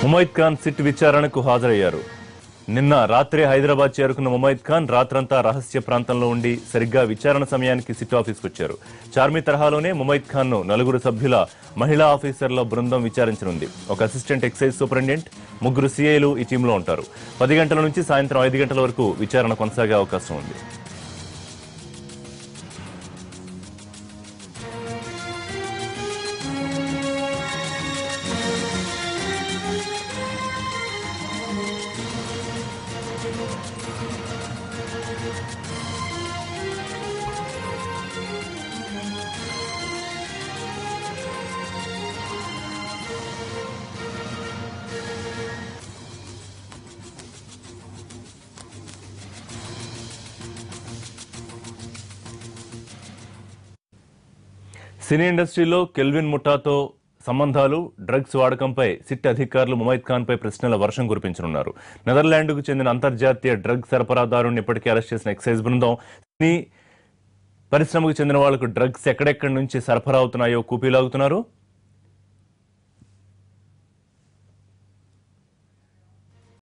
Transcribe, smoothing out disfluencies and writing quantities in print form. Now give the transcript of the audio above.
Mumaith Khan SIT విచారణకు హాజరయ్యారు. నిన్న రాత్రి హైదరాబాద్ చేరుకున్న ముమైత్ ఖాన్ రాత్రంతా రహస్య ప్రాంతంలో ఉండి సరిగ్గా విచారణ సమయానికి సిట్ ఆఫీస్కు వచ్చారు. చార్మి తరహాలోనే ముమైత్ ఖాన్ ను 4 సభ్యుల మహిళా ఆఫీసర్ల బృందం విచారించనుంది. ఒక అసిస్టెంట్ ఎక్సైజ్ సూపరింటెండెంట్, 3 సిఐలు ఈ టీంలో ఉంటారు. 10 గంటల నుంచి సాయంత్రం 5 గంటల వరకు విచారణ కొనసాగే అవకాశం ఉంది. సినీ ఇండస్ట్రీలో కెల్విన్ ముఠాతో సంబంధాలు, డ్రగ్స్ వాడకంపై సిట్ అధికారులు ముమైత్ ఖాన్ పై ప్రశ్నల వర్షం కురిపించనున్నారు. నెదర్లాండ్కు చెందిన అంతర్జాతీయ డ్రగ్ సరఫరాదారుని ఇప్పటికే అరెస్ట్ చేసిన ఎక్సైజ్ బృందం సినీ పరిశ్రమకు చెందిన వాళ్లకు డ్రగ్స్ ఎక్కడెక్కడి నుంచి సరఫరా అవుతున్నాయో కూపీలాగుతున్నారు.